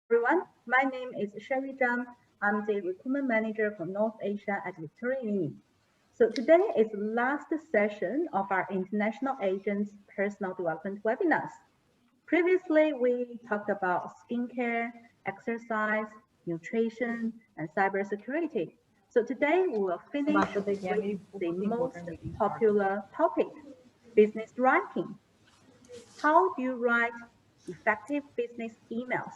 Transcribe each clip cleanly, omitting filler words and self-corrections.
Everyone, my name is Sherry Zhang. I'm the recruitment manager for North Asia at Victoria Uni. So today is the last session of our International Agents Personal Development webinars. Previously, we talked about skincare, exercise, nutrition, and cybersecurity. So today we will finish with the most popular topic, business writing. How do you write effective business emails?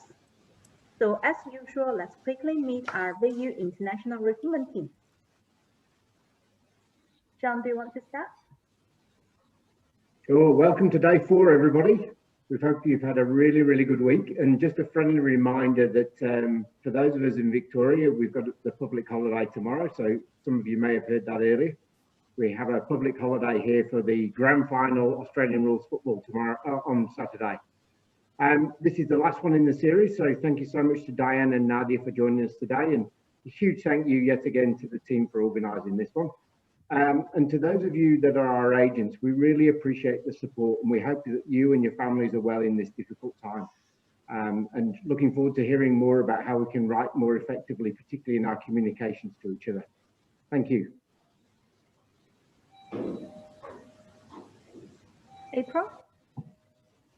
So as usual, let's quickly meet our VU International Recruitment team. John, do you want to start? Sure. Welcome to day 4, everybody. We hope you've had a really good week. And just a friendly reminder that for those of us in Victoria, we've got the public holiday tomorrow. So some of you may have heard that earlier. We have a public holiday here for the grand final Australian rules football tomorrow on Saturday. This is the last one in the series, so thank you so much to Diane and Nadia for joining us today, and a huge thank you yet again to the team for organising this one. And to those of you that are our agents, we really appreciate the support, and we hope that you and your families are well in this difficult time. And looking forward to hearing more about how we can write more effectively, particularly in our communications to each other. Thank you. April?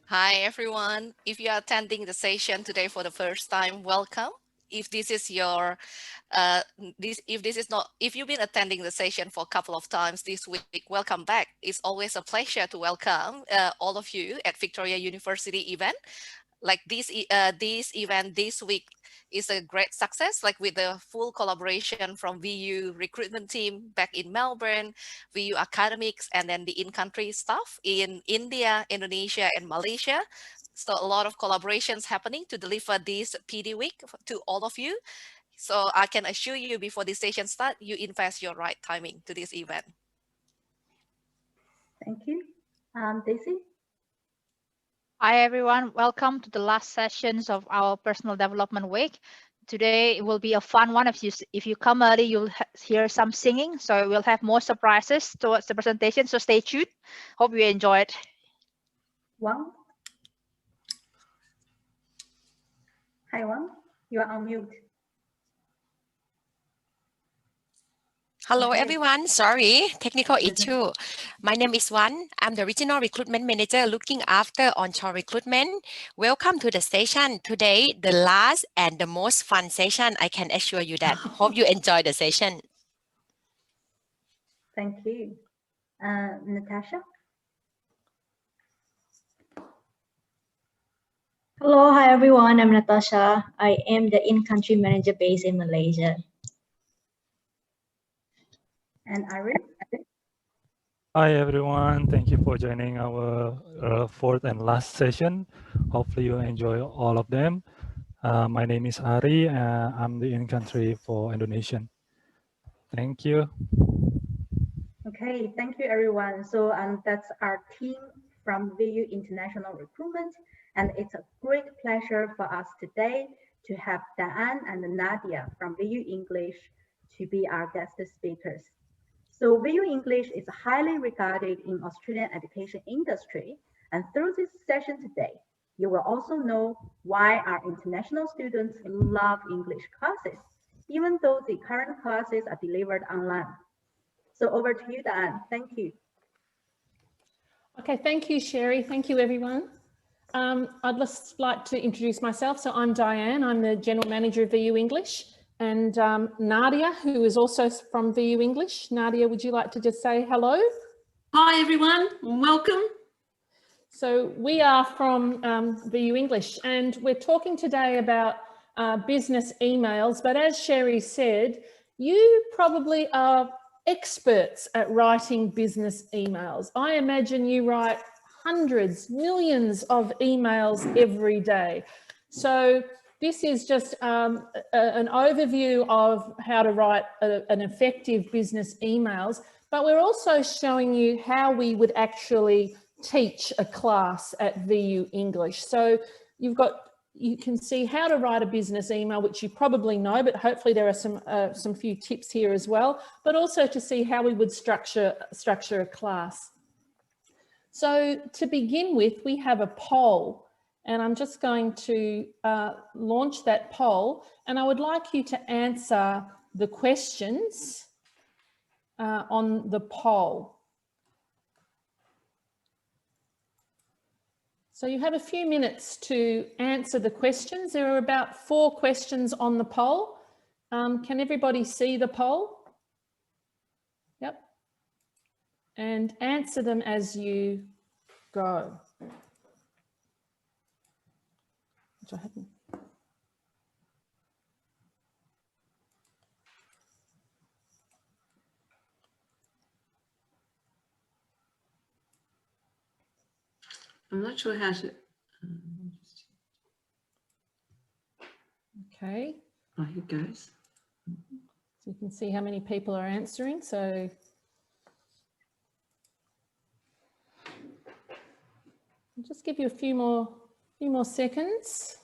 Hi everyone. If you are attending the session today for the first time, welcome. If this is your, if you've been attending the session for a couple of times this week, welcome back. It's always a pleasure to welcome all of you at Victoria University event. Like this event this week is a great success, like with the full collaboration from VU recruitment team back in Melbourne, VU academics, and then the in-country staff in India, Indonesia, and Malaysia. So a lot of collaborations happening to deliver this PD week to all of you. So I can assure you before this session starts, you invest your right timing to this event. Thank you. Daisy? Hi everyone, welcome to the last sessions of our personal development week. Today will be a fun one. If you come early, you'll hear some singing. So we'll have more surprises towards the presentation. So stay tuned. Hope you enjoy it. Wang? Hi Wang, you are on mute. Hello everyone, sorry, technical issue. My name is Wan. I'm the Regional Recruitment Manager looking after onshore recruitment. Welcome to the session. Today, the last and the most fun session, I can assure you that. Hope you enjoy the session. Thank you. Natasha? Hello, hi everyone. I'm Natasha. I am the in-country manager based in Malaysia. And Iris? Hi everyone, thank you for joining our fourth and last session. Hopefully you enjoy all of them. My name is Ari, I'm the in-country for Indonesian. Thank you. Okay, thank you everyone. So that's our team from VU International Recruitment, and it's a great pleasure for us today to have Diane and Nadia from VU English to be our guest speakers. So VU English is highly regarded in Australian education industry, and through this session today, you will also know why our international students love English classes, even though the current classes are delivered online. So over to you, Diane. Thank you. Okay, thank you, Sherry. Thank you, everyone. I'd just like to introduce myself. So I'm Diane. I'm the General Manager of VU English. And Nadia, who is also from VU English. Nadia, would you like to just say hello? Hi, everyone. Welcome. So we are from VU English, and we're talking today about business emails. But as Sherry said, you probably are experts at writing business emails. I imagine you write hundreds, millions of emails every day. So this is just an overview of how to write an effective business emails, but we're also showing you how we would actually teach a class at VU English. So you can see how to write a business email, which you probably know, but hopefully there are some few tips here as well, but also to see how we would structure a class. So to begin with, we have a poll. And I'm just going to launch that poll, and I would like you to answer the questions on the poll. So you have a few minutes to answer the questions. There are about 4 questions on the poll. Can everybody see the poll? Yep. And answer them as you go. Which I haven't. I'm not sure how to. Okay. Oh, here goes. So you can see how many people are answering. So I'll just give you a few more seconds.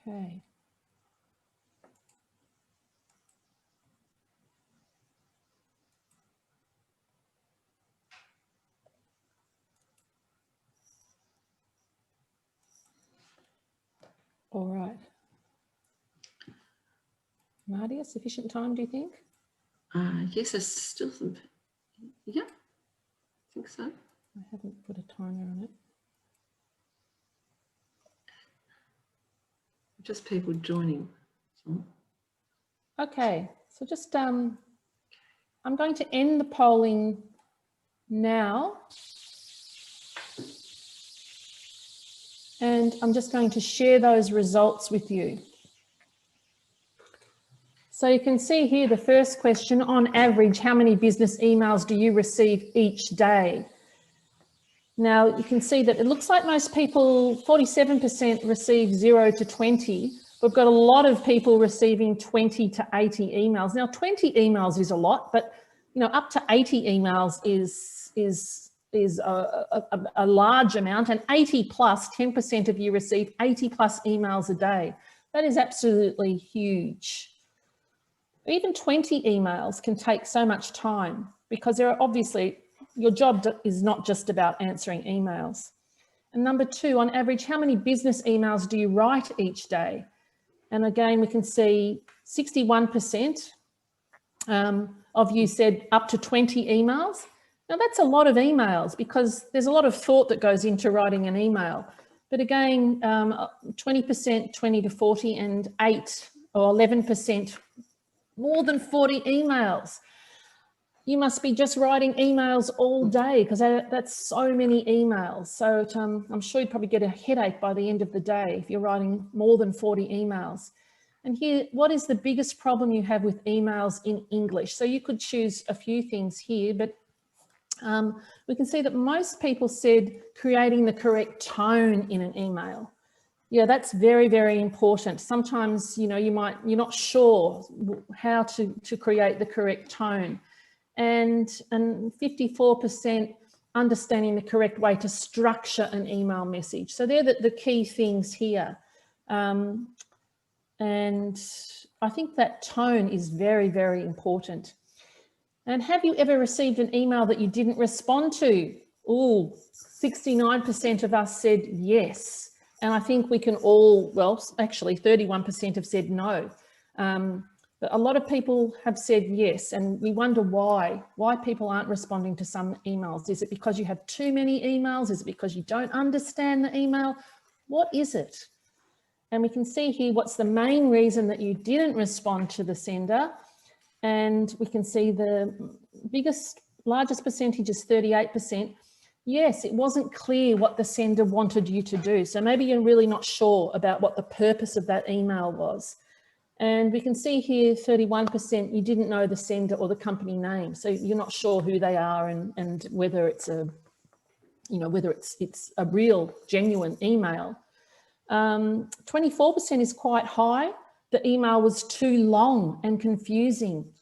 Okay. All right. Nadia, sufficient time, do you think? Yes, there's still some. Yeah, I think so. I haven't put a timer on it. Just people joining. Okay, so just I'm going to end the polling now. And I'm just going to share those results with you. So you can see here the first question, on average, how many business emails do you receive each day? Now you can see that it looks like most people, 47% receive 0 to 20. We've got a lot of people receiving 20 to 80 emails. Now 20 emails is a lot, but you know, up to 80 emails is a large amount, and 80 plus, 10% of you receive 80 plus emails a day. That is absolutely huge. Even 20 emails can take so much time because there are obviously, your job is not just about answering emails. And number 2, on average, how many business emails do you write each day? And again, we can see 61% of you said up to 20 emails. Now that's a lot of emails because there's a lot of thought that goes into writing an email. But again, 20%, 20 to 40, and 8 or 11%, more than 40 emails. You must be just writing emails all day because that's so many emails. So I'm sure you'd probably get a headache by the end of the day if you're writing more than 40 emails. And here, what is the biggest problem you have with emails in English? So you could choose a few things here, but we can see that most people said creating the correct tone in an email. Yeah, that's very, very important. Sometimes, you know, you're not sure how to create the correct tone. And 54% understanding the correct way to structure an email message. So they're the key things here. And I think that tone is very, very important. And have you ever received an email that you didn't respond to? Ooh, 69% of us said yes. And I think we can all, well, actually 31% have said no. But a lot of people have said yes, and we wonder why people aren't responding to some emails. Is it because you have too many emails? Is it because you don't understand the email? What is it? And we can see here what's the main reason that you didn't respond to the sender. And we can see the largest percentage is 38%. Yes, it wasn't clear what the sender wanted you to do. So maybe you're really not sure about what the purpose of that email was. And we can see here 31% you didn't know the sender or the company name. So you're not sure who they are and whether it's whether it's a real genuine email. 24% is quite high. The email was too long and confusing.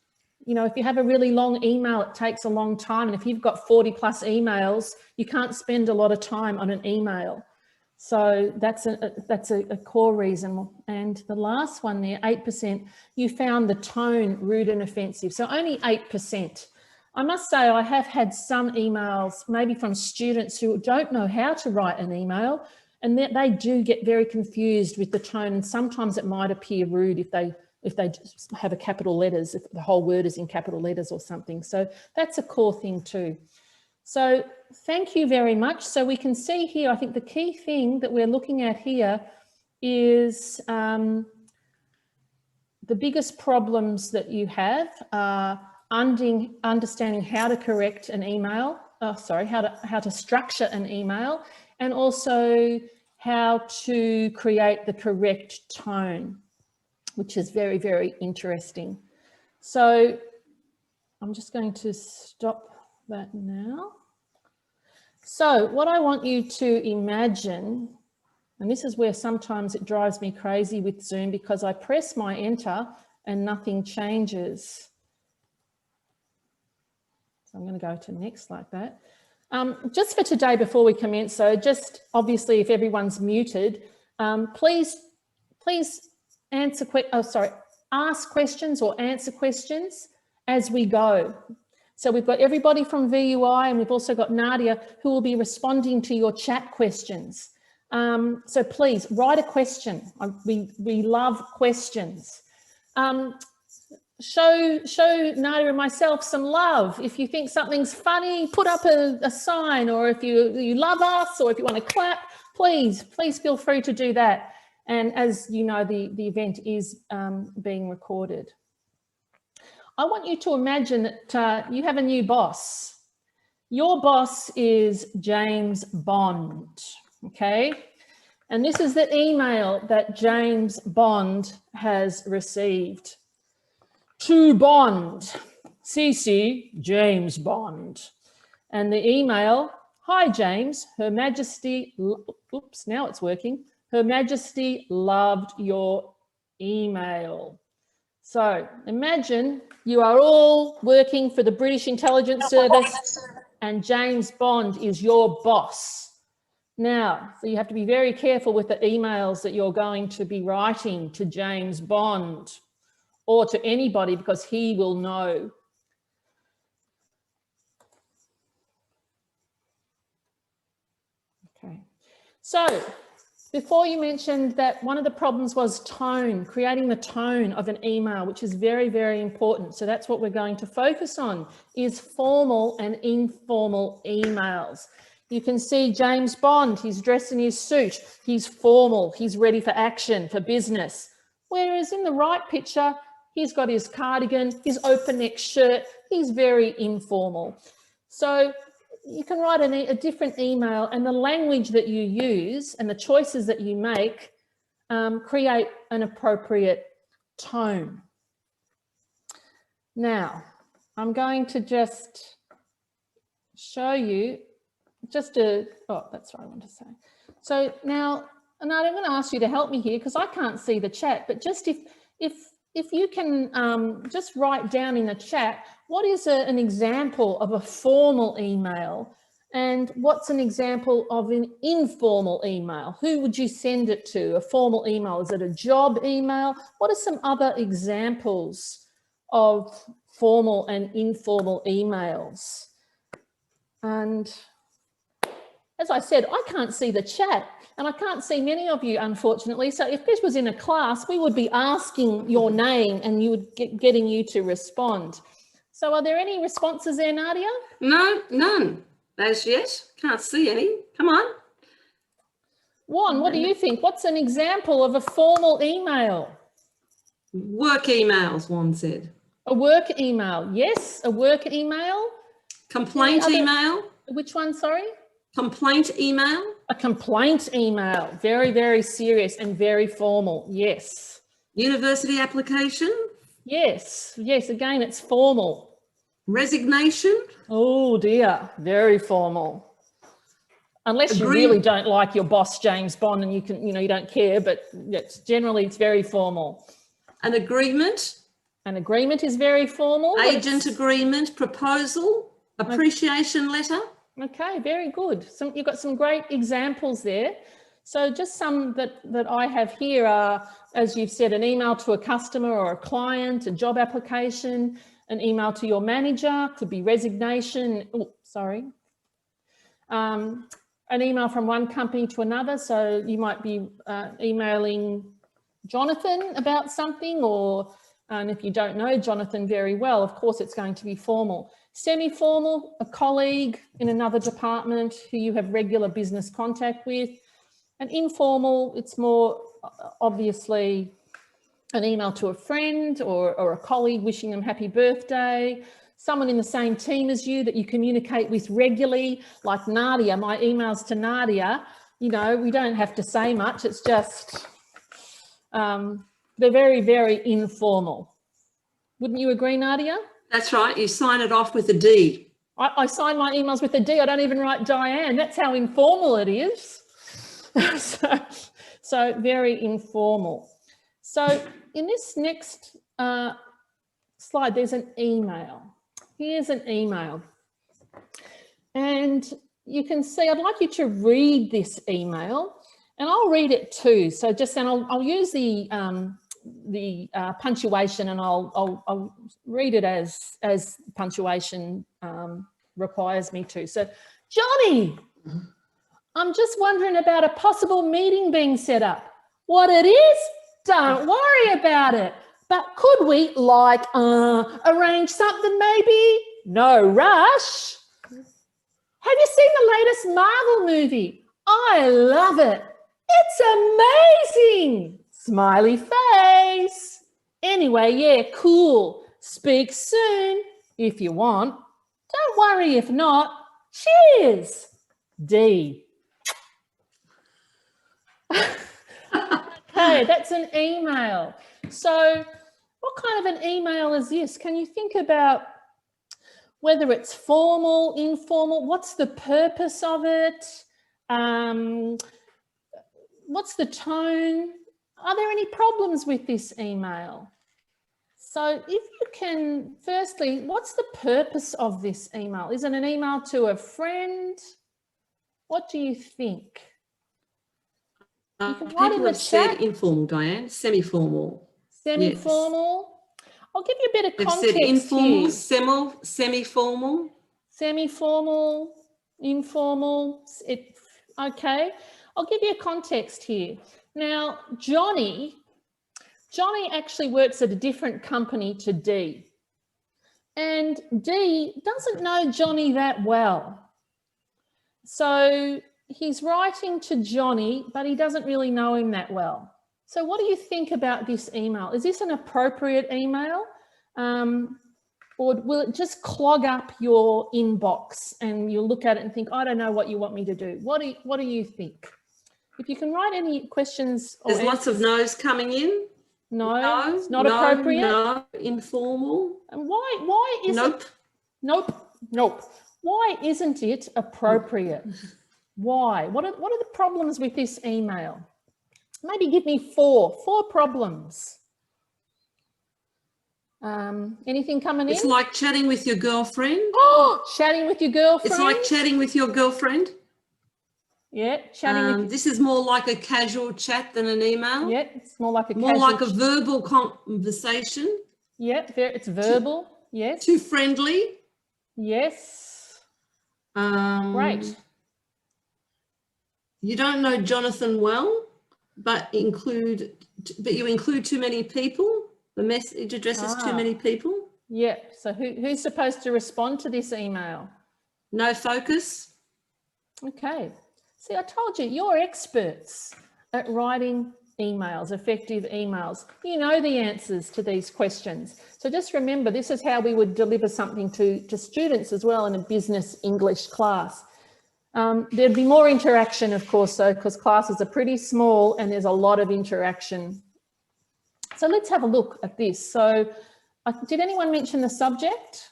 you know, if you have a really long email, it takes a long time. And if you've got 40 plus emails, you can't spend a lot of time on an email. So that's a core reason. And the last one there, 8%, you found the tone rude and offensive. So only 8%. I must say I have had some emails, maybe from students who don't know how to write an email, and they do get very confused with the tone. And sometimes it might appear rude if they have a capital letters, if the whole word is in capital letters or something. So that's a core thing too. So thank you very much. So we can see here, I think the key thing that we're looking at here is the biggest problems that you have are understanding how to correct an email, how to structure an email, and also how to create the correct tone, which is very, very interesting. So I'm just going to stop that now. So what I want you to imagine, and this is where sometimes it drives me crazy with Zoom, because I press my enter and nothing changes. So I'm going to go to next like that. Just for today, before we commence, so just obviously if everyone's muted, please ask questions or answer questions as we go. So we've got everybody from VUI, and we've also got Nadia, who will be responding to your chat questions. So please write a question. We love questions. Show Nadia and myself some love. If you think something's funny, put up a sign, or if you love us, or if you want to clap, please feel free to do that. And as you know, the event is being recorded. I want you to imagine that you have a new boss. Your boss is James Bond, okay? And this is the email that James Bond has received. To Bond, CC James Bond. And the email, hi James, Her Majesty, oops, now it's working. Her Majesty loved your email. So imagine you are all working for the British Intelligence Service and James Bond is your boss. Now, so you have to be very careful with the emails that you're going to be writing to James Bond or to anybody, because he will know. Okay, so before you mentioned that one of the problems was tone, creating the tone of an email, which is very, very important. So that's what we're going to focus on, is formal and informal emails. You can see James Bond, he's dressed in his suit, he's formal, he's ready for action, for business. Whereas in the right picture, he's got his cardigan, his open neck shirt, he's very informal. So you can write a different email, and the language that you use and the choices that you make create an appropriate tone. Now, I'm going to just show you oh, that's what I want to say. So now, Anand, I'm going to ask you to help me here because I can't see the chat, but just if you can just write down in the chat, what is an example of a formal email and what's an example of an informal email? Who would you send it to? A formal email, is it a job email? What are some other examples of formal and informal emails? And as I said, I can't see the chat and I can't see many of you, unfortunately. So if this was in a class, we would be asking your name and you would getting you to respond. So are there any responses there, Nadia? No, none as yet. Can't see any. Come on. Juan, what do you think? What's an example of a formal email? Work emails, Juan said. A work email. Yes, a work email. Complaint email. Which one, sorry? Complaint email. A complaint email. Very, very serious and very formal. Yes. University application. Yes. Yes, again, it's formal. Resignation. Oh dear, very formal. Unless you really don't like your boss, James Bond, and you don't care, but it's very formal. An agreement. An agreement is very formal. Agent agreement, proposal, appreciation letter. Okay, very good. So you've got some great examples there. So just some that I have here are, as you've said, an email to a customer or a client, a job application, an email to your manager, could be resignation. Oh, sorry. An email from one company to another. So you might be emailing Jonathan about something, or and if you don't know Jonathan very well, of course, it's going to be formal. Semi-formal, a colleague in another department who you have regular business contact with. And informal, it's more obviously an email to a friend or a colleague wishing them happy birthday, someone in the same team as you that you communicate with regularly, like Nadia. My emails to Nadia, you know, we don't have to say much. It's just, they're very, very informal. Wouldn't you agree, Nadia? That's right. You sign it off with a D. I sign my emails with a D. I don't even write Diane. That's how informal it is. so very informal. So in this next slide, there's an email. Here's an email. And you can see, I'd like you to read this email, and I'll read it too. So just then I'll use the punctuation, and I'll read it as punctuation requires me to. So, Johnny, I'm just wondering about a possible meeting being set up. What it is? Don't worry about it. But could we, like, arrange something maybe? No rush. Have you seen the latest Marvel movie? I love it. It's amazing. Smiley face. Anyway, yeah, cool. Speak soon if you want. Don't worry if not. Cheers. D. Okay, that's an email. So what kind of an email is this? Can you think about whether it's formal, informal? What's the purpose of it? What's the tone? Are there any problems with this email? So if you can, firstly, what's the purpose of this email? Is it an email to a friend? What do you think? You can write in the chat. Said informal, Diane. Semi-formal. Semi-formal. Yes. I'll give you a bit of context. They've said informal, here. semi-formal. Semi-formal, informal. Okay. I'll give you a context here. Now, Johnny actually works at a different company to D. And D doesn't know Johnny that well. So he's writing to Johnny, but he doesn't really know him that well. So what do you think about this email? Is this an appropriate email? Or will it just clog up your inbox and you'll look at it and think, I don't know what you want me to do. What do you think? If you can write any questions. There's lots of no's coming in. No, it's not appropriate. No, informal. And why is it? Nope. Why isn't it appropriate? Why? What are the problems with this email? Maybe give me four problems. Anything coming in? It's like chatting with your girlfriend. Oh, chatting with your girlfriend. It's like chatting with your girlfriend. Yeah, chatting with. This is more like a casual chat than an email. Yeah, it's more like a verbal conversation. Yeah, it's verbal. Yes. Too friendly. Yes. Great. You don't know Jonathan well, but you include too many people. The message addresses too many people. Yeah. So who's supposed to respond to this email? No focus. Okay. See, I told you, you're experts at writing emails, effective emails. You know the answers to these questions. So just remember, this is how we would deliver something to students as well in a business English class. There'd be more interaction, of course, though, because classes are pretty small and there's a lot of interaction. So let's have a look at this. So did anyone mention the subject?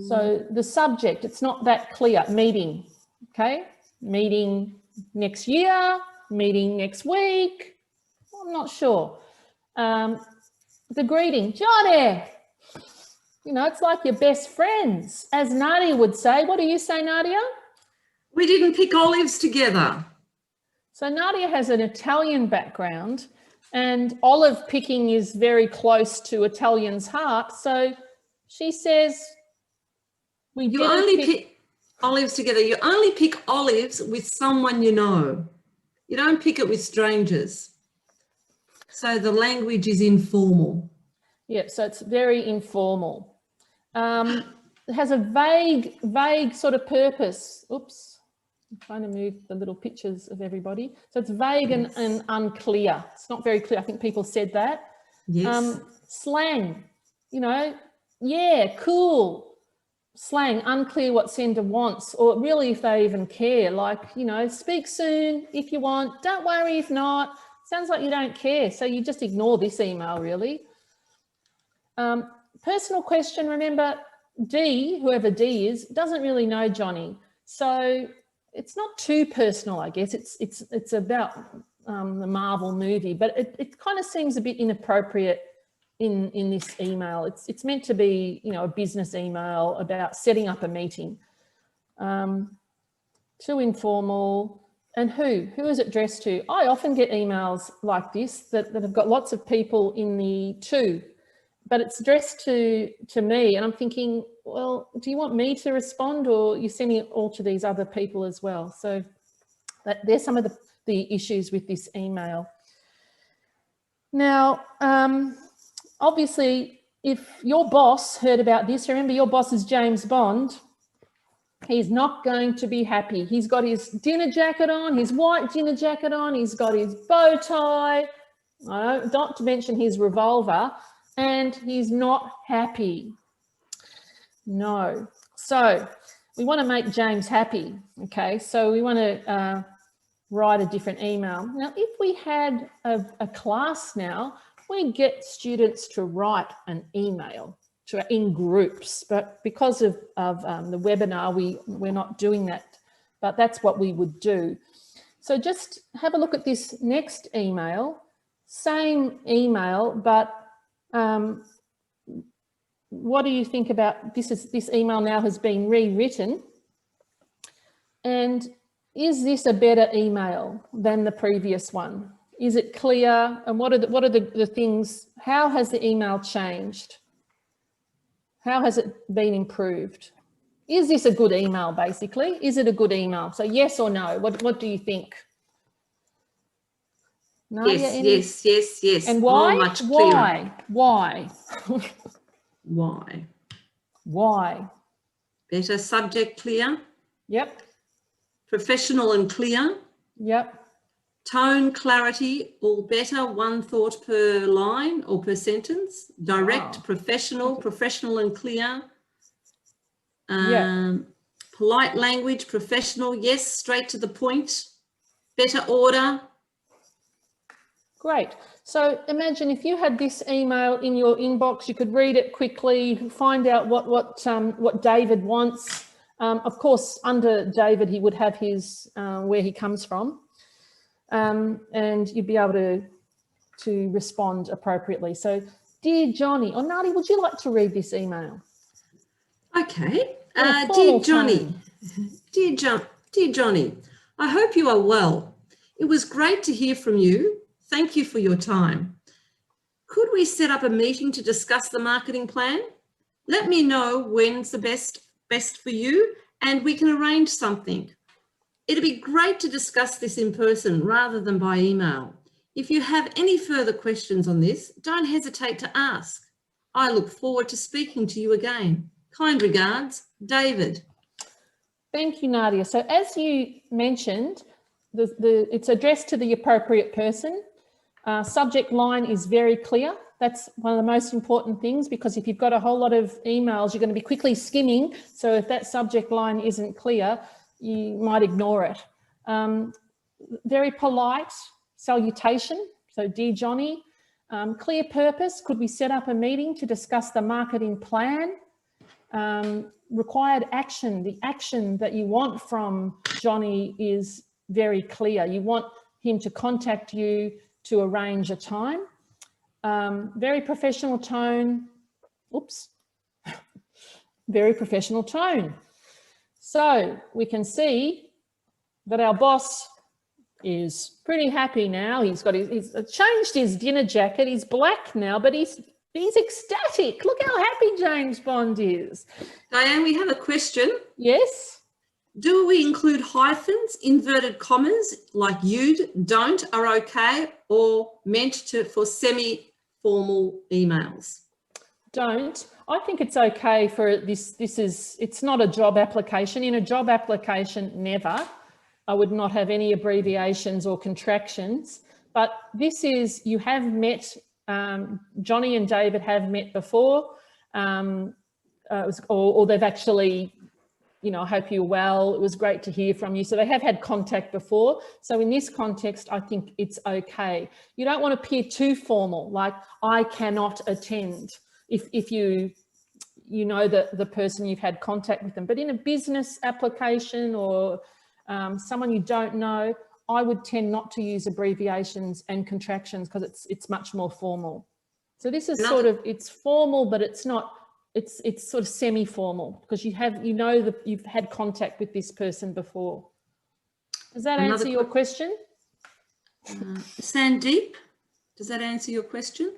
So the subject, it's not that clear. Meeting, okay? Meeting next year, meeting next week. I'm not sure. The greeting, Johnny. You know, it's like your best friends. As Nadia would say. What do you say, Nadia? We didn't pick olives together. So Nadia has an Italian background, and olive picking is very close to Italian's heart. So she says, you only pick olives together. You only pick olives with someone you know. You don't pick it with strangers. So the language is informal. Yeah, so it's very informal. It has a vague sort of purpose. Oops, I'm trying to move the little pictures of everybody. So it's vague and unclear. It's not very clear. I think people said that. Yes. Slang, you know, yeah, cool. Slang, unclear what sender wants, or really if they even care, like, you know, speak soon if you want, don't worry if not. Sounds like you don't care, so you just ignore this email, really. Personal question, remember, D, whoever D is, doesn't really know Johnny, so it's not too personal, I guess. It's about the Marvel movie, but it kind of seems a bit inappropriate in this email. It's meant to be, you know, a business email about setting up a meeting. Too informal. And who is it addressed to? I often get emails like this that have got lots of people in the to, but it's addressed to me, and I'm thinking, well, do you want me to respond, or you're sending it all to these other people as well? So there's some of the issues with this email. Now, obviously, if your boss heard about this, remember your boss is James Bond, he's not going to be happy. He's got his dinner jacket on, his white dinner jacket on, he's got his bow tie, not to mention his revolver, and he's not happy. No. So we want to make James happy, okay? So we want to write a different email. Now, if we had a class now, we get students to write an email in groups, but because of the webinar, we're not doing that, but that's what we would do. So just have a look at this next email, same email, but what do you think about this email now has been rewritten, and is this a better email than the previous one? Is it clear? And what are the things, how has the email changed? How has it been improved? Is this a good email, basically? Is it a good email? So yes or no, what do you think? Nadia, yes. And why? Oh, much clearer. Why? Why? Better subject clear. Yep. Professional and clear. Yep. Tone clarity, all better, one thought per line or per sentence. Direct, professional and clear. Polite language, professional, yes, straight to the point. Better order. Great. So imagine if you had this email in your inbox, you could read it quickly, find out what David wants. Of course, under David, he would have his where he comes from. And you'd be able to respond appropriately. So, dear Johnny, or Nadi, would you like to read this email? Okay. Dear Johnny, dear Johnny, I hope you are well. It was great to hear from you. Thank you for your time. Could we set up a meeting to discuss the marketing plan? Let me know when's the best for you, and we can arrange something. It'd be great to discuss this in person rather than by email. If you have any further questions on this, don't hesitate to ask. I look forward to speaking to you again. Kind regards, David. Thank you, Nadia. So as you mentioned, it's addressed to the appropriate person. Subject line is very clear. That's one of the most important things, because if you've got a whole lot of emails, you're going to be quickly skimming. So if that subject line isn't clear, you might ignore it. Very polite salutation. So, dear Johnny, clear purpose. Could we set up a meeting to discuss the marketing plan? Required action. The action that you want from Johnny is very clear. You want him to contact you to arrange a time. Very professional tone. Oops. Very professional tone. So we can see that our boss is pretty happy now. He's changed his dinner jacket. He's black now, but he's ecstatic. Look how happy James Bond is. Diane, we have a question. Yes? Do we include hyphens, inverted commas, like you'd, don't, are okay, or meant for semi-formal emails? Don't. I think it's okay for this. It's not a job application. In a job application, never. I would not have any abbreviations or contractions. But this is, you have met, Johnny and David have met before, or they've actually, you know, I hope you're well. It was great to hear from you. So they have had contact before. So in this context, I think it's okay. You don't want to appear too formal, like I cannot attend, if you know the person, you've had contact with them. But in a business application or someone you don't know, I would tend not to use abbreviations and contractions because it's much more formal. So this is sort of, it's formal, but it's not. It's sort of semi-formal because you've had contact with this person before. Does that answer your question? Sandeep, does that answer your question?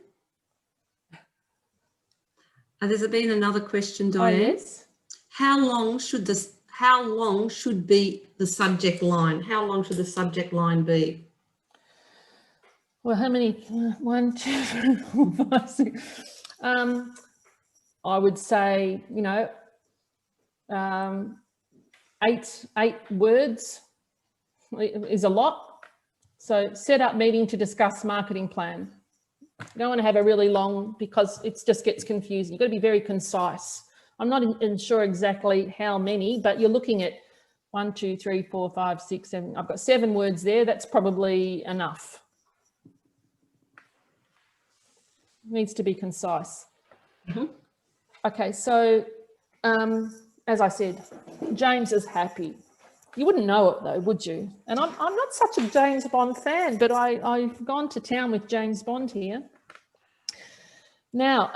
There's been another question, Diane. Oh, yes. How long should be the subject line? How long should the subject line be? Well, how many? 1, 2, 3, 4, 5, 6. I would say, you know, 8 words is a lot. So set up meeting to discuss marketing plan. You don't want to have a really long, because it just gets confusing. You've got to be very concise. I'm not sure exactly how many, but you're looking at 1, 2, 3, 4, 5, 6, 7. I've got 7 words there. That's probably enough. It needs to be concise. Mm-hmm. Okay, so as I said, James is happy. You wouldn't know it though, would you? And I'm not such a James Bond fan, but I've gone to town with James Bond here. Now,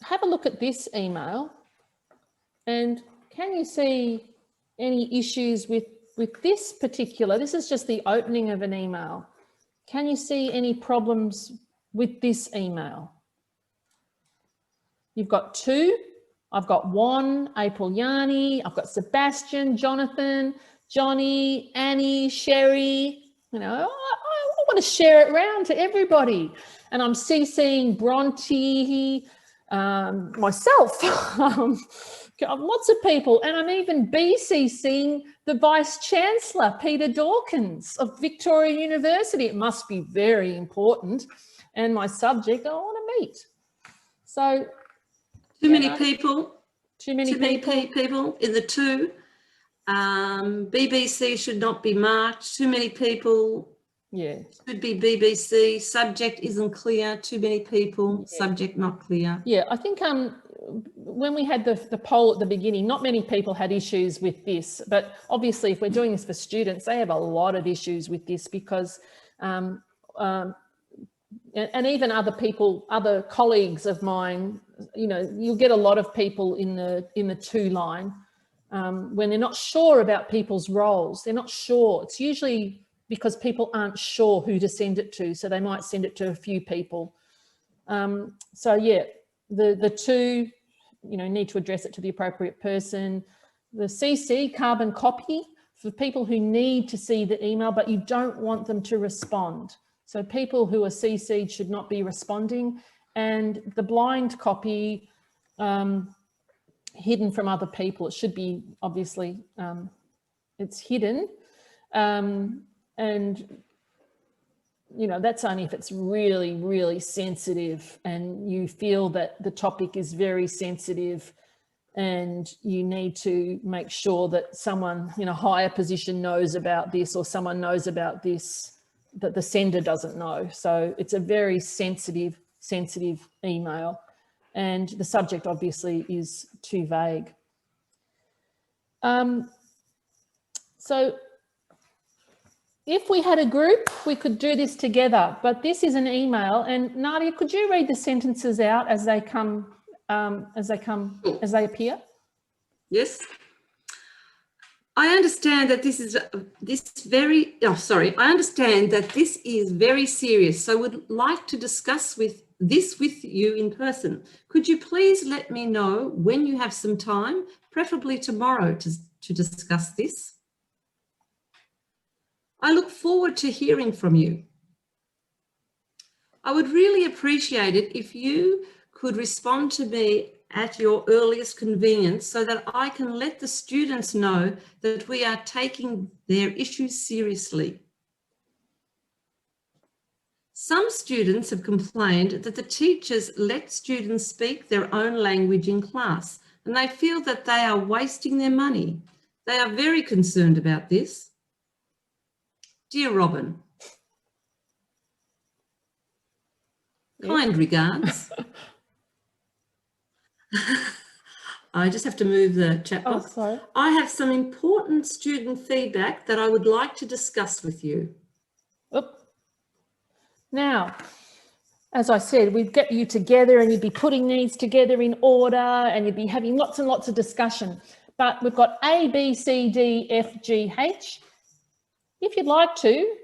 have a look at this email, and can you see any issues with this particular? This is just the opening of an email. Can you see any problems with this email? You've got 2. I've got Juan, April, Yanni. I've got Sebastian, Jonathan, Johnny, Annie, Sherry. You know, I want to share it around to everybody. And I'm CCing Bronte, myself, lots of people. And I'm even BCCing the Vice-Chancellor, Peter Dawkins of Victoria University. It must be very important. And my subject, I want to meet. So too many people. Too many people in the 2. BBC should not be marked. Too many people. Yeah. Should be BBC. Subject isn't clear. Too many people. Yeah. Subject not clear. Yeah, I think when we had the poll at the beginning, not many people had issues with this, but obviously if we're doing this for students, they have a lot of issues with this because and even other people, other colleagues of mine, you know, you'll get a lot of people in the 2 line when they're not sure about people's roles. They're not sure. It's usually because people aren't sure who to send it to, so they might send it to a few people. So yeah, the 2, you know, need to address it to the appropriate person. The CC, carbon copy, for people who need to see the email, but you don't want them to respond. So people who are CC'd should not be responding, and the blind copy hidden from other people. It should be obviously, it's hidden, and you know, that's only if it's really, really sensitive and you feel that the topic is very sensitive and you need to make sure that someone in a higher position knows about this, or someone knows about this that the sender doesn't know. So it's a very sensitive email, and the subject obviously is too vague. So if we had a group, we could do this together, but this is an email. And Nadia, could you read the sentences out as they come, as they appear? Yes. I understand that I understand that this is very serious, so would like to discuss this with you in person. Could you please let me know when you have some time, preferably tomorrow, to discuss this? I look forward to hearing from you. I would really appreciate it if you could respond to me at your earliest convenience so that I can let the students know that we are taking their issues seriously. Some students have complained that the teachers let students speak their own language in class and they feel that they are wasting their money. They are very concerned about this. Dear Robin, kind regards. I just have to move the chat box. Sorry. I have some important student feedback that I would like to discuss with you. Now, as I said, we'd get you together and you'd be putting these together in order and you'd be having lots and lots of discussion. But we've got A, B, C, D, F, G, H. If you'd like to,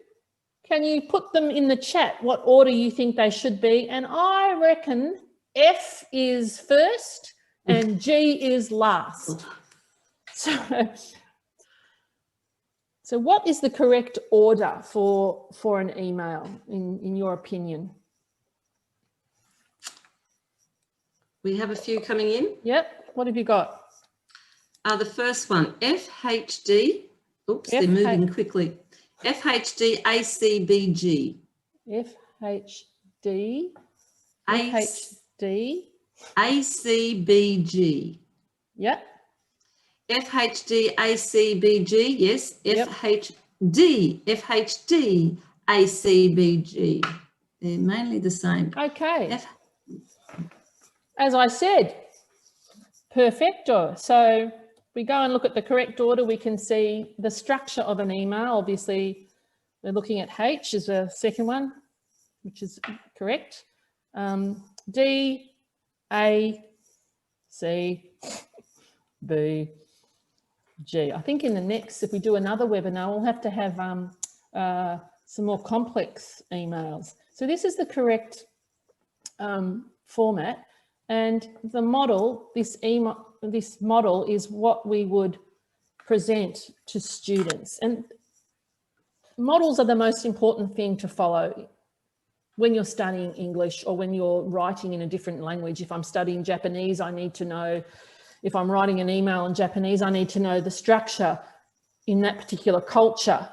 can you put them in the chat what order you think they should be? And I reckon F is first and G is last. So what is the correct order for an email in your opinion? We have a few coming in. Yep. What have you got? The first one, FHD. Oops, they're moving quickly. FHD ACBG. FHD. ACBG. Yep. FHD ACBG, yes. Yep. FHD ACBG. They're mainly the same. Okay. As I said, perfecto. So we go and look at the correct order, we can see the structure of an email. Obviously, we're looking at H as a second one, which is correct. D, A, C, B, G. I think in the next, if we do another webinar, we'll have to have some more complex emails. So this is the correct format, and the model, this model is what we would present to students. And models are the most important thing to follow when you're studying English or when you're writing in a different language. If I'm studying Japanese, I need to know, if I'm writing an email in Japanese, I need to know the structure in that particular culture.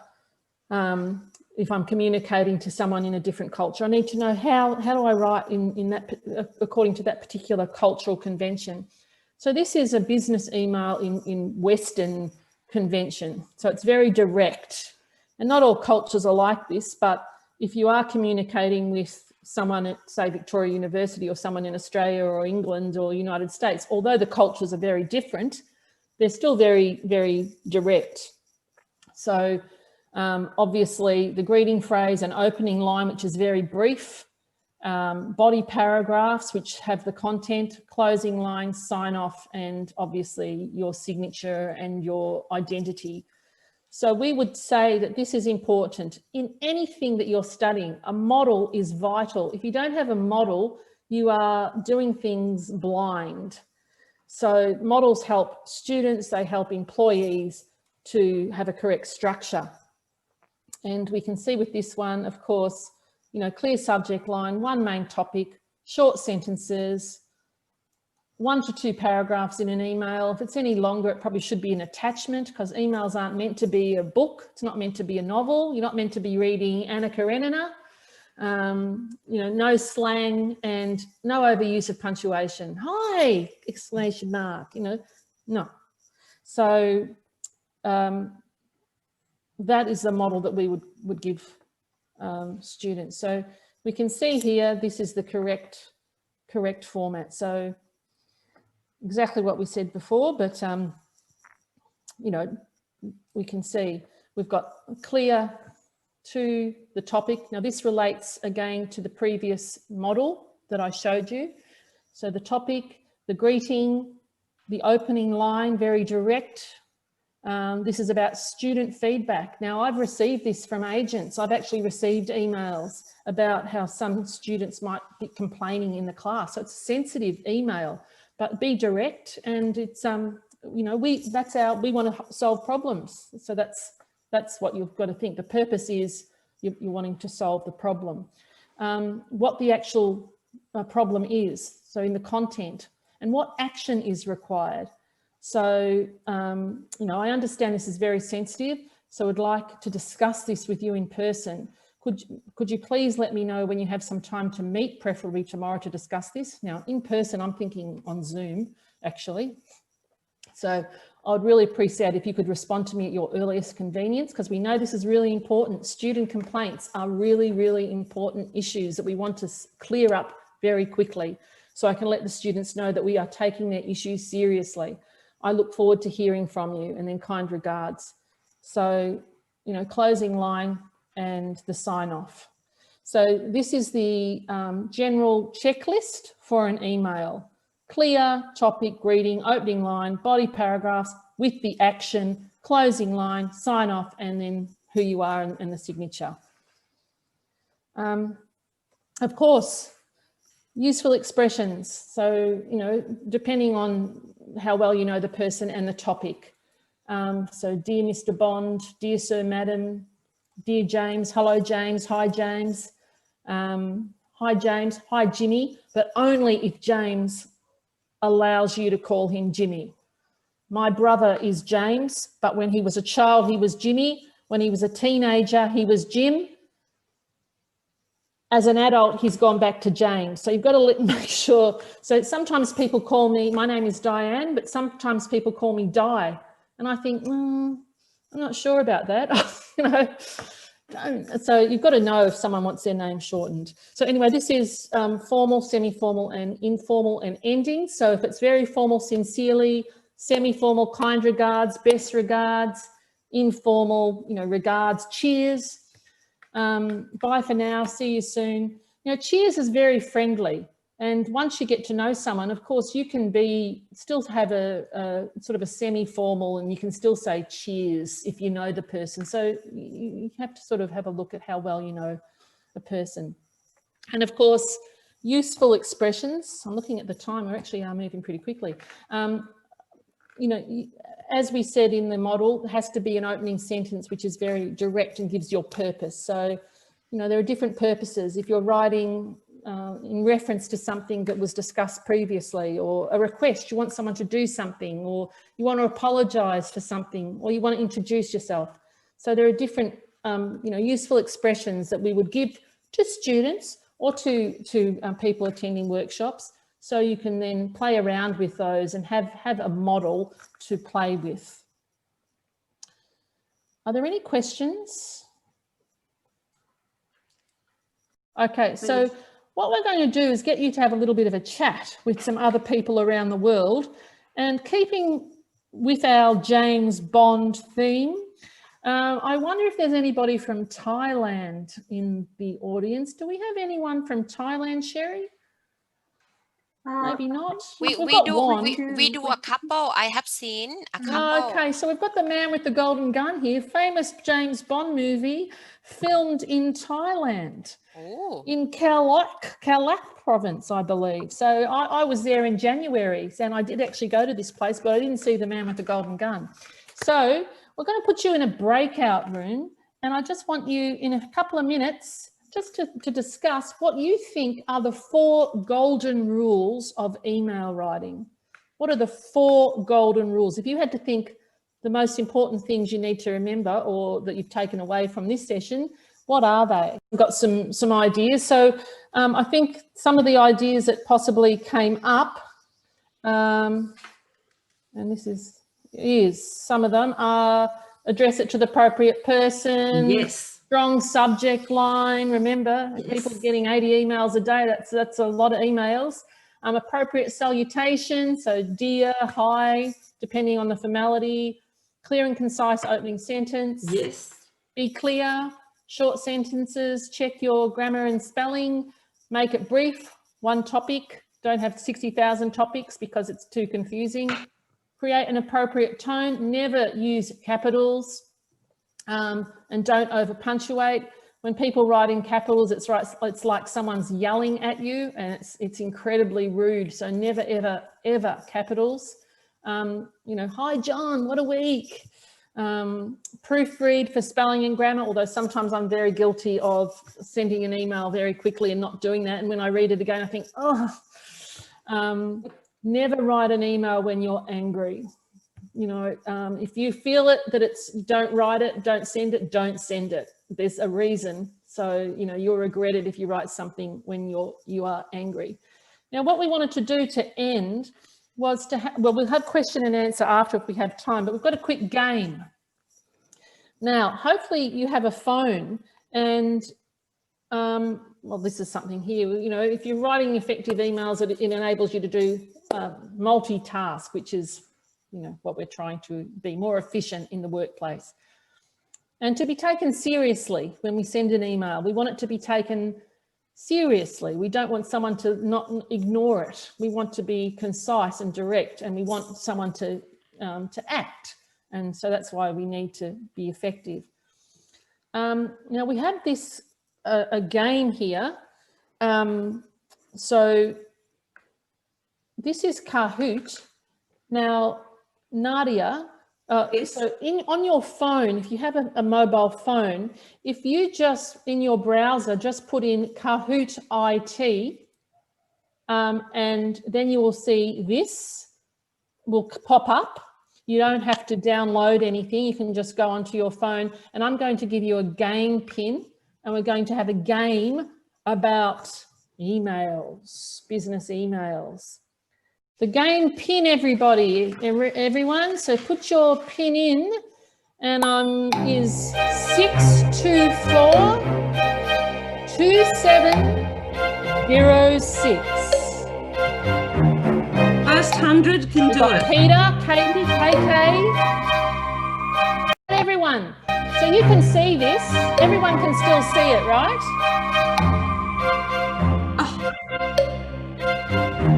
If I'm communicating to someone in a different culture, I need to know how do I write in that, according to that particular cultural convention. So this is a business email in Western convention. So it's very direct, and not all cultures are like this, but if you are communicating with someone at, say, Victoria University or someone in Australia or England or United States, although the cultures are very different, they're still very, very direct. So obviously the greeting phrase and opening line, which is very brief, body paragraphs, which have the content, closing lines, sign off, and obviously your signature and your identity. So we would say that this is important. In anything that you're studying, a model is vital. If you don't have a model, you are doing things blind. So models help students, they help employees to have a correct structure. And we can see with this one, of course, you know, clear subject line, one main topic, short sentences, 1 to 2 paragraphs in an email. If it's any longer, it probably should be an attachment, because emails aren't meant to be a book. It's not meant to be a novel. You're not meant to be reading Anna Karenina. You know, no slang and no overuse of punctuation. Hi, exclamation mark, you know, no. So that is the model that we would give students. So we can see here, this is the correct format. So exactly what we said before, but you know, we can see we've got clear to the topic. Now this relates again to the previous model that I showed you. So the topic, the greeting, the opening line, very direct. This is about student feedback. Now I've received this from agents. I've actually received emails about how some students might be complaining in the class. So it's a sensitive email, but be direct, and it's, you know, we want to solve problems. So that's what you've got to think. The purpose is you're wanting to solve the problem. What the actual problem is, so in the content, and what action is required. So, you know, I understand this is very sensitive, so I'd like to discuss this with you in person. Could you please let me know when you have some time to meet, preferably tomorrow, to discuss this? Now, in person, I'm thinking on Zoom, actually. So I'd really appreciate if you could respond to me at your earliest convenience, because we know this is really important. Student complaints are really, really important issues that we want to clear up very quickly, so I can let the students know that we are taking their issues seriously. I look forward to hearing from you, and then kind regards. So, you know, closing line and the sign off. So this is the general checklist for an email. Clear, topic, greeting, opening line, body paragraphs with the action, closing line, sign off, and then who you are and the signature. Of course, useful expressions. So, you know, depending on how well you know the person and the topic. So dear Mr. Bond, dear Sir, Madam, dear James, hello James, hi James, hi Jimmy, but only if James allows you to call him Jimmy. My brother is James, but when he was a child, he was Jimmy. When he was a teenager, he was Jim. As an adult, he's gone back to James. So you've got to make sure. So sometimes people call me, my name is Diane, but sometimes people call me Di. And I think, I'm not sure about that. You know, so you've got to know if someone wants their name shortened. So anyway, this is formal, semi-formal and informal and ending. So if it's very formal, sincerely, semi-formal, kind regards, best regards, informal, you know, regards, cheers. Bye for now, see you soon. You know, cheers is very friendly. And once you get to know someone, of course, you can still have a sort of a semi-formal, and you can still say cheers if you know the person. So you have to sort of have a look at how well you know a person. And of course, useful expressions. I'm looking at the time, we're actually moving pretty quickly. You know, as we said in the model, there has to be an opening sentence which is very direct and gives your purpose. So, you know, there are different purposes. If you're writing in reference to something that was discussed previously, or a request, you want someone to do something, or you want to apologise for something, or you want to introduce yourself. So there are different, you know, useful expressions that we would give to students or to people attending workshops. So you can then play around with those and have a model to play with. Are there any questions? Okay, so what we're going to do is get you to have a little bit of a chat with some other people around the world, and keeping with our James Bond theme, I wonder if there's anybody from Thailand in the audience. Do we have anyone from Thailand, Sherry? Maybe not. We do a couple. I have seen a couple. Okay, so we've got the man with the golden gun here, famous James Bond movie filmed in Thailand, in Kalak province, I believe. So I was there in January, and I did actually go to this place, but I didn't see the man with the golden gun. So we're going to put you in a breakout room, and I just want you in a couple of minutes just to discuss what you think are the 4 golden rules of email writing. What are the 4 golden rules? If you had to think the most important things you need to remember, or that you've taken away from this session, what are they? We've got some ideas. So I think some of the ideas that possibly came up, and this is some of them, are address it to the appropriate person. Yes. Strong subject line. Remember, people getting 80 emails a day. That's a lot of emails. Appropriate salutation. So dear, hi, depending on the formality. Clear and concise opening sentence. Yes. Be clear. short sentences, check your grammar and spelling, make it brief, one topic. Don't have 60,000 topics because it's too confusing. Create an appropriate tone, never use capitals, and don't over punctuate. When people write in capitals, it's like someone's yelling at you, and it's incredibly rude. So never, ever, ever capitals. You know, hi John, what a week. Proofread for spelling and grammar, although sometimes I'm very guilty of sending an email very quickly and not doing that. And when I read it again, I think, oh, never write an email when you're angry. You know, if you feel it that it's, don't write it, don't send it, don't send it. There's a reason. So, you know, you'll regret it if you write something when you are angry. Now, what we wanted to do to end was to well, we'll have question and answer after if we have time, but we've got a quick game. Now, hopefully you have a phone and, well, this is something here, you know, if you're writing effective emails, it enables you to do multitask, which is, you know, what we're trying to be more efficient in the workplace. And to be taken seriously when we send an email, we want it to be taken seriously. We don't want someone to not ignore it. We want to be concise and direct, and we want someone to act. And so that's why we need to be effective. Now we have this a game here. So this is Kahoot. Now, Nadia, Yes. so on your phone, if you have a mobile phone, if you just in your browser just put in Kahoot IT, and then you will see this will pop up. You don't have to download anything. You can just go onto your phone, and I'm going to give you a game pin, and we're going to have a game about emails, business emails. The game pin, everybody, everyone. So put your pin in, and is 624-2706. First 100 can do it. Peter, Katie, KK, everyone. So you can see this. Everyone can still see it, right?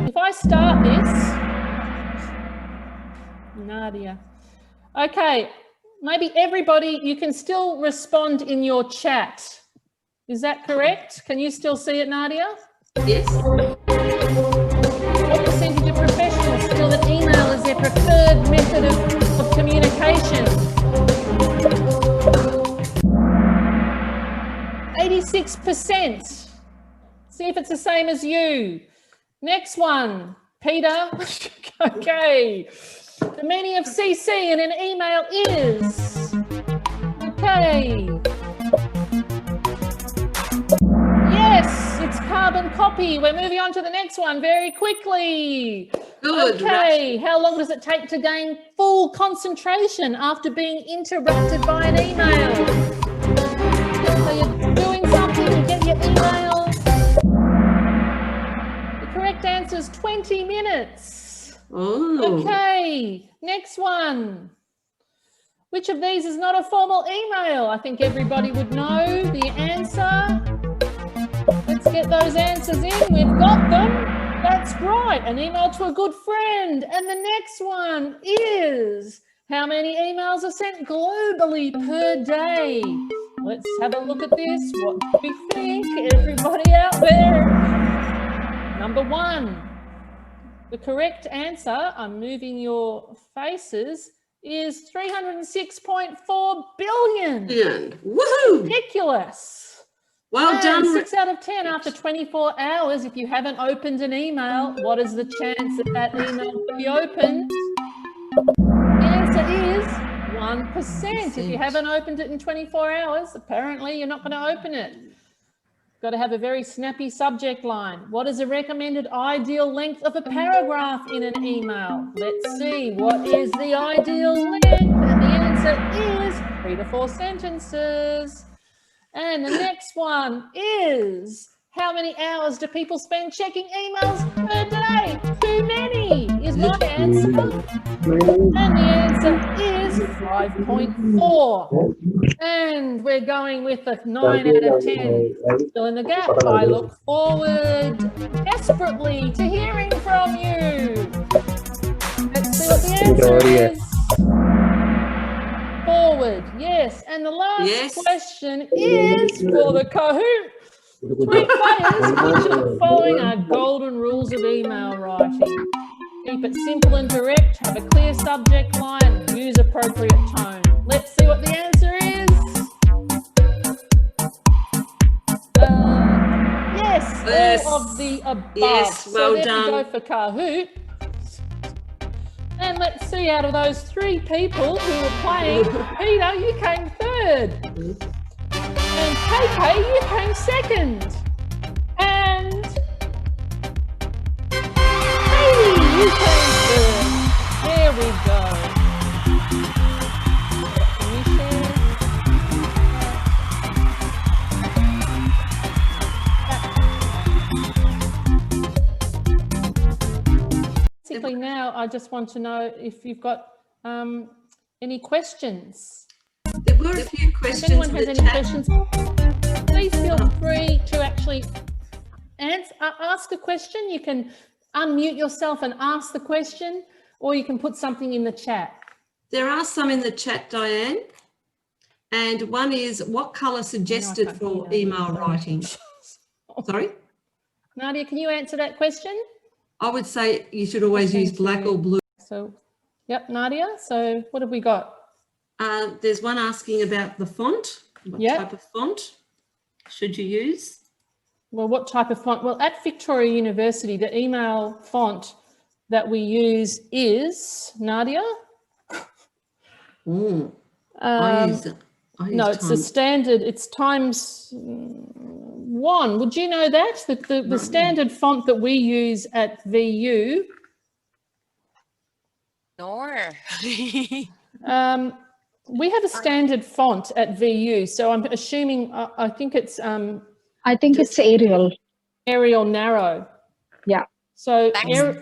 If I start this, Nadia. Okay, maybe everybody, you can still respond in your chat. Is that correct? Can you still see it, Nadia? Yes. What percentage of professionals feel that email is their preferred method of communication? 86%. See if it's the same as you. Next one, Peter. Okay. The meaning of CC in an email is. Okay. Yes, it's carbon copy. We're moving on to the next one very quickly. Good. Okay. How long does it take to gain full concentration after being interrupted by an email? So you're doing something, you get your email. Correct answer is 20 minutes. Oh. Okay, next one. Which of these is not a formal email? I think everybody would know the answer. Let's get those answers in. We've got them. That's right. An email to a good friend. And the next one is, how many emails are sent globally per day? Let's have a look at this. What do we think? Everybody out there. Number one, the correct answer, I'm moving your faces, is 306.4 billion. Woohoo! Ridiculous. Well And done. 6 out of 10 after 24 hours. If you haven't opened an email, what is the chance that that email will be opened? The answer is 1%. If you haven't opened it in 24 hours, apparently you're not going to open it. Got to have a very snappy subject line. What is the recommended ideal length of a paragraph in an email? Let's see. What is the ideal length? And the answer is 3 to 4 sentences. And the next one is, how many hours do people spend checking emails per day? Too many is my answer. And the answer is is 5.4. And we're going with a 9 out of 10. Fill in the gap. I look forward desperately to hearing from you. Let's see what the answer is. Forward, yes. And the last question is for the Kahoot. Tweet players, which of the following are golden rules of email writing? Keep it simple and direct, have a clear subject line, use appropriate tone. Let's see what the answer is. Yes, all of the above. Yes, well so there done. we go for Kahoot. And let's see, out of those 3 people who were playing, Peter, you came 3rd. And KK, you came 2nd. And Katie, you came 3rd. There we go. Can you share? Basically now, I just want to know if you've got any questions. There were a few questions. If anyone has any questions, please feel free to actually ask a question. You can unmute yourself and ask the question, or you can put something in the chat. There are some in the chat, Diane. And one is, what colour suggested for email writing? Sorry? Nadia, can you answer that question? I would say you should always use black or blue. So, yep, Nadia. So what have we got? There's one asking about the font. What type of font should you use? Well, what type of font? Well, at Victoria University, the email font that we use is, Nadia? I use no, it's a standard, it's ×1. Would you know that? The standard font that we use at VU. No. We have a standard font at VU, so I'm assuming, I think it's... I think it's Arial. Arial narrow. Yeah. So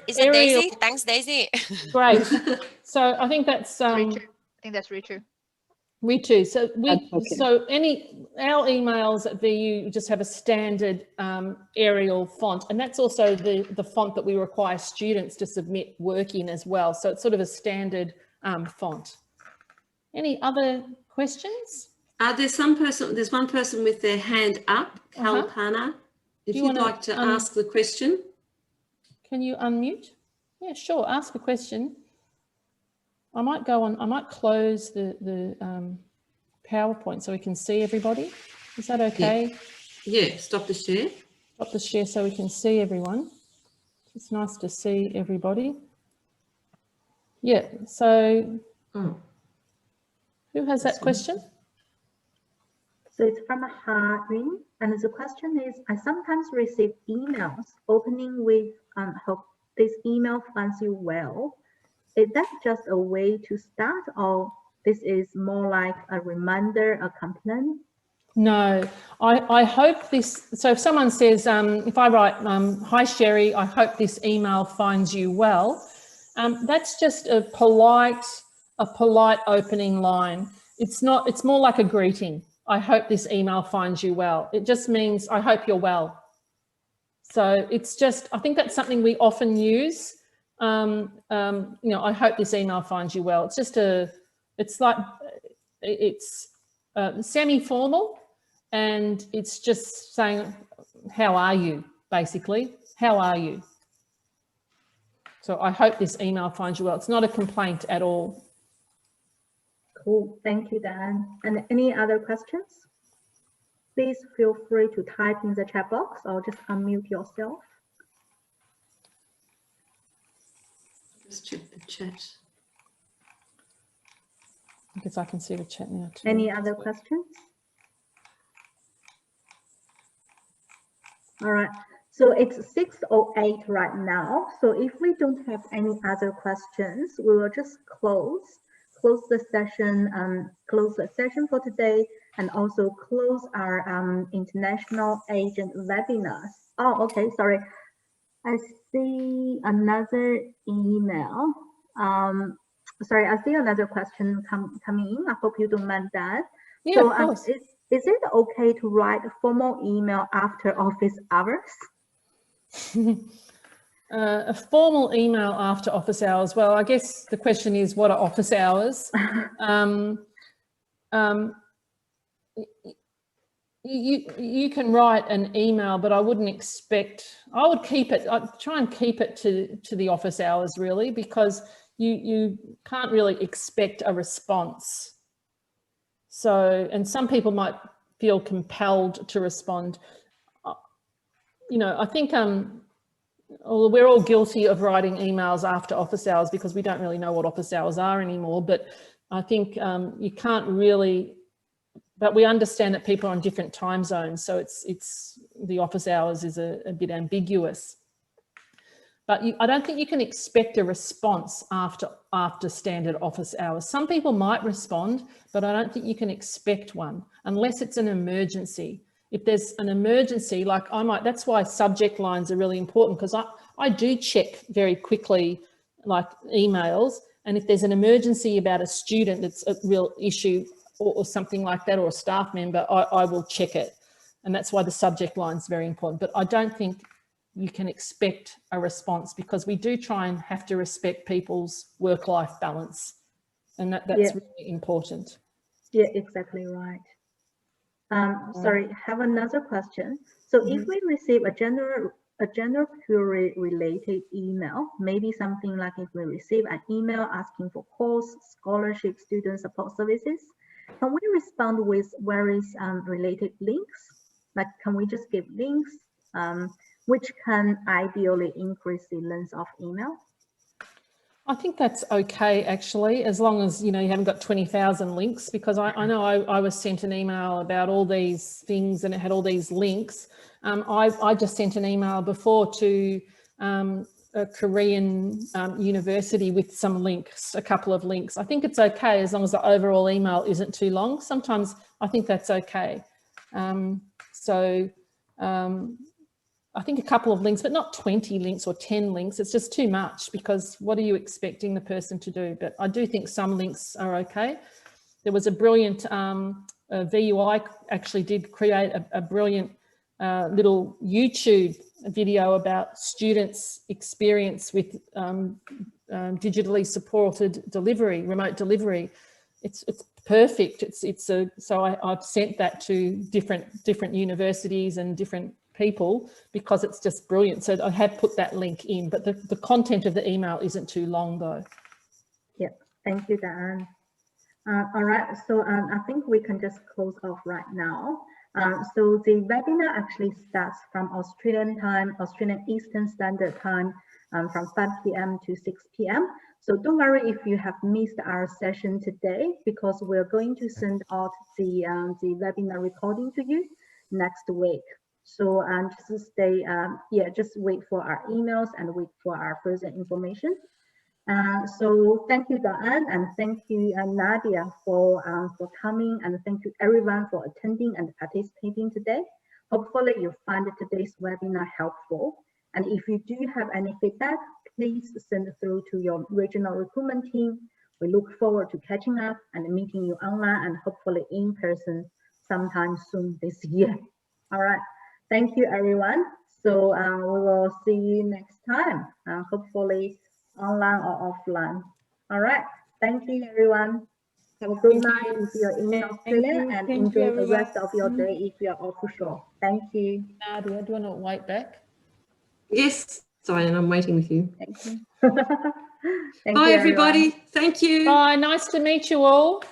Is it Daisy? Thanks, Daisy. Great. So I think that's... I think that's Ritu. Ritu. So our emails at VU just have a standard Arial font, and that's also the font that we require students to submit work in as well. So it's sort of a standard font. Any other questions? There's one person with their hand up, Kalpana. If you'd like to ask the question. Can you unmute? Yeah, sure. Ask a question. I might close the PowerPoint so we can see everybody. Is that okay? Yeah, stop the share. Stop the share so we can see everyone. It's nice to see everybody. Yeah, so who has that question? So it's from Harin, and the question is, I sometimes receive emails opening with, hope this email finds you well. Is that just a way to start, or this is more like a reminder, a complaint? No, I hope this, so if someone says, if I write, hi Sherry, I hope this email finds you well, that's just a polite opening line. It's more like a greeting. I hope this email finds you well. It just means I hope you're well. So it's just, I think that's something we often use. You know, I hope this email finds you well. It's just it's semi-formal, and it's just saying, how are you, basically? How are you? So I hope this email finds you well. It's not a complaint at all. Cool, thank you, Dan. And any other questions? Please feel free to type in the chat box or just unmute yourself. Just check the chat. Because I can see the chat now too. Any other questions? All right, so it's 6:08 right now. So if we don't have any other questions, we will just close the session for today, and also close our international agent webinars. Oh, okay, sorry. I see another email. sorry, I see another question coming in. I hope you don't mind that. Yeah, so, of course. Is it okay to write a formal email after office hours? A formal email after office hours. Well, I guess the question is, what are office hours? You can write an email, but I wouldn't expect, I'd try and keep it to the office hours really, because you can't really expect a response. So, and some people might feel compelled to respond. You know, I think we're all guilty of writing emails after office hours because we don't really know what office hours are anymore, but I think you can't really, but we understand that people are on different time zones, so it's the office hours is a bit ambiguous. But I don't think you can expect a response after standard office hours. Some people might respond, but I don't think you can expect one unless it's an emergency. If there's an emergency, like that's why subject lines are really important, because I do check very quickly, like emails, and if there's an emergency about a student that's a real issue or something like that, or a staff member, I will check it. And that's why the subject line is very important. But I don't think you can expect a response, because we do try and have to respect people's work-life balance. And that's really important. Yeah, exactly right. Sorry, have another question. So if we receive a general query related email, maybe something like if we receive an email asking for course, scholarship, student support services, can we respond with various related links? Like, can we just give links, which can ideally increase the length of email? I think that's okay, actually, as long as, you know, you haven't got 20,000 links, because I know I was sent an email about all these things and it had all these links. I just sent an email before to a Korean university with some links, a couple of links. I think it's okay as long as the overall email isn't too long. Sometimes I think that's okay. I think a couple of links, but not 20 links or 10 links. It's just too much, because what are you expecting the person to do? But I do think some links are okay. There was a brilliant, VUI actually did create a brilliant little YouTube video about students' experience with digitally supported delivery, remote delivery. It's perfect. So I've sent that to different universities and different people, because it's just brilliant. So I have put that link in, but the content of the email isn't too long though. Yeah, thank you, Diane. All right, so I think we can just close off right now. So the webinar actually starts from Australian time, Australian Eastern Standard Time, from 5 p.m. to 6 p.m. So don't worry if you have missed our session today, because we're going to send out the webinar recording to you next week. So just stay, just wait for our emails and wait for our further information. So thank you, Diane, and thank you, Nadia, for coming, and thank you everyone for attending and participating today. Hopefully you find today's webinar helpful. And if you do have any feedback, please send it through to your regional recruitment team. We look forward to catching up and meeting you online and hopefully in person sometime soon this year. All right. Thank you, everyone. So we will see you next time, hopefully online or offline. All right. Thank you, everyone. Have a good night if you're in Australia, and enjoy the rest of your day if you're offshore. Thank you. Nadia, do you want to wait back? Yes, Diane, I'm waiting with you. Thank you. Bye, everybody. Thank you. Bye. Nice to meet you all.